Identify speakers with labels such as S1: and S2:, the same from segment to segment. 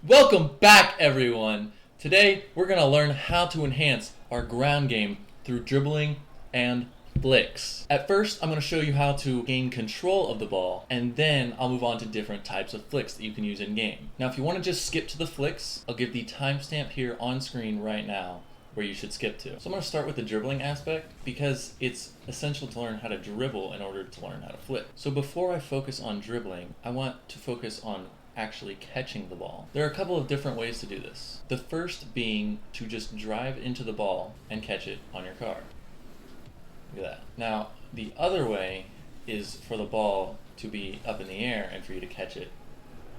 S1: Welcome back, everyone! Today, we're going to learn how to enhance our ground game through dribbling and flicks. At first, I'm going to show you how to gain control of the ball, and then I'll move on to different types of flicks that you can use in-game. Now, if you want to just skip to the flicks, I'll give the timestamp here on screen right now where you should skip to. So I'm going to start with the dribbling aspect because it's essential to learn how to dribble in order to learn how to flick. So before I focus on dribbling, I want to focus on actually catching the ball. There are a couple of different ways to do this. The first being to just drive into the ball and catch it on your car. Look at that. Now, the other way is for the ball to be up in the air and for you to catch it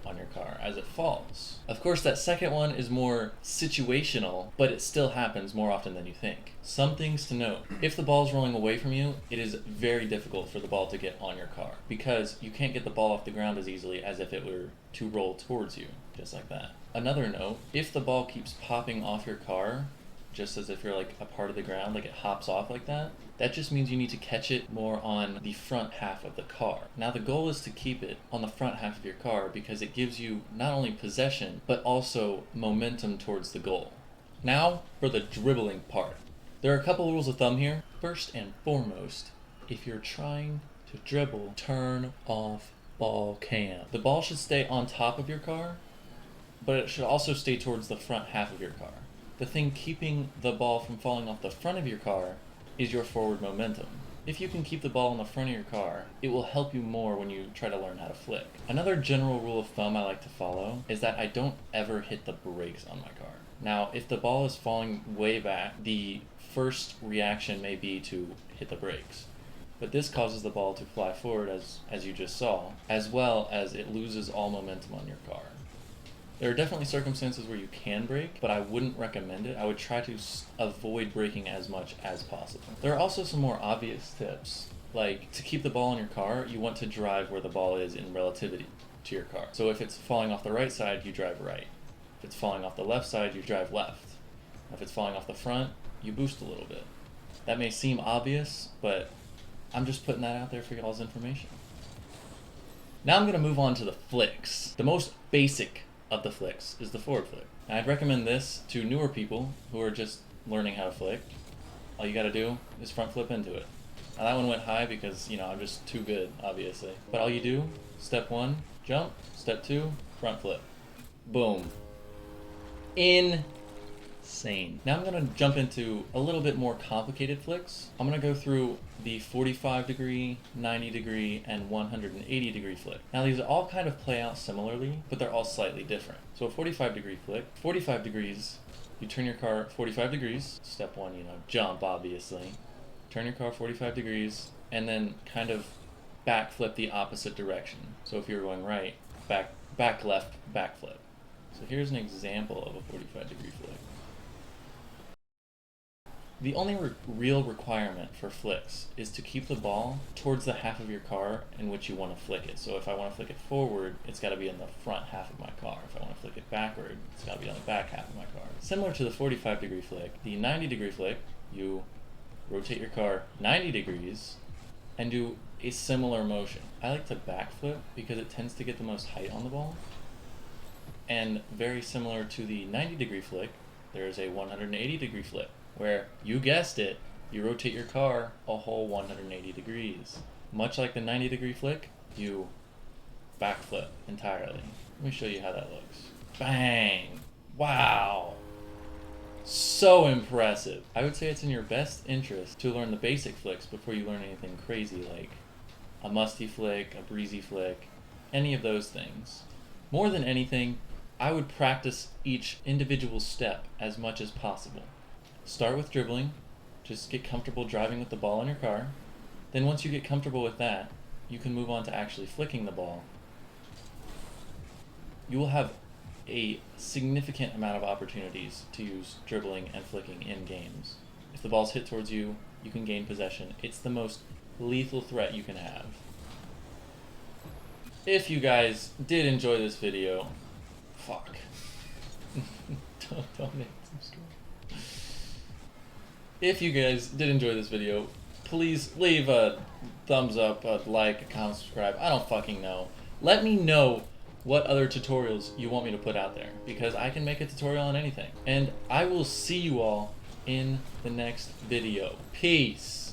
S1: on your car as it falls. Of course, that second one is more situational, but it still happens more often than you think. Some things to note. If the ball is rolling away from you, it is very difficult for the ball to get on your car because you can't get the ball off the ground as easily as if it were to roll towards you, just like that. Another note, if the ball keeps popping off your car, just as if you're like a part of the ground, like it hops off like that, that just means you need to catch it more on the front half of the car. Now the goal is to keep it on the front half of your car because it gives you not only possession, but also momentum towards the goal. Now for the dribbling part. There are a couple rules of thumb here. First and foremost, if you're trying to dribble, turn off ball cam. The ball should stay on top of your car, but it should also stay towards the front half of your car. The thing keeping the ball from falling off the front of your car is your forward momentum. If you can keep the ball in the front of your car, it will help you more when you try to learn how to flick. Another general rule of thumb I like to follow is that I don't ever hit the brakes on my car. Now, if the ball is falling way back, the first reaction may be to hit the brakes. But this causes the ball to fly forward, as you just saw, as well as it loses all momentum on your car. There are definitely circumstances where you can brake, but I wouldn't recommend it. I would try to avoid braking as much as possible. There are also some more obvious tips, like to keep the ball in your car, you want to drive where the ball is in relativity to your car. So if it's falling off the right side, you drive right. If it's falling off the left side, you drive left. If it's falling off the front, you boost a little bit. That may seem obvious, but I'm just putting that out there for y'all's information. Now I'm going to move on to the flicks. The most basic of the flicks is the forward flick. And I'd recommend this to newer people who are just learning how to flick. All you gotta do is front flip into it. Now that one went high because, I'm just too good, obviously. But all you do, step one, jump, step two, front flip. Boom. Insane. Now I'm gonna jump into a little bit more complicated flicks. I'm gonna go through the 45 degree, 90 degree, and 180 degree flick. Now these all kind of play out similarly, but they're all slightly different. So a 45 degree flick, 45 degrees, you turn your car 45 degrees. Step one, jump obviously. Turn your car 45 degrees, and then kind of back flip the opposite direction. So if you're going right, back left, back flip. So here's an example of a 45 degree flick. The only real requirement for flicks is to keep the ball towards the half of your car in which you want to flick it. So if I want to flick it forward, it's got to be in the front half of my car. If I want to flick it backward, it's got to be on the back half of my car. Similar to the 45 degree flick, the 90 degree flick, you rotate your car 90 degrees and do a similar motion. I like to backflip because it tends to get the most height on the ball. And very similar to the 90 degree flick, there is a 180 degree flip, where, you guessed it, you rotate your car a whole 180 degrees. Much like the 90 degree flick, you backflip entirely. Let me show you how that looks. Bang! Wow! So impressive. I would say it's in your best interest to learn the basic flicks before you learn anything crazy like a musty flick, a breezy flick, any of those things. More than anything, I would practice each individual step as much as possible. Start with dribbling, just get comfortable driving with the ball in your car. Then once you get comfortable with that, you can move on to actually flicking the ball. You will have a significant amount of opportunities to use dribbling and flicking in games. If the ball's hit towards you, you can gain possession. It's the most lethal threat you can have. If you guys did enjoy this video, don't make subscribe. If you guys did enjoy this video, please leave a thumbs up, a like, a comment, subscribe. I don't fucking know. Let me know what other tutorials you want me to put out there, because I can make a tutorial on anything. And I will see you all in the next video. Peace.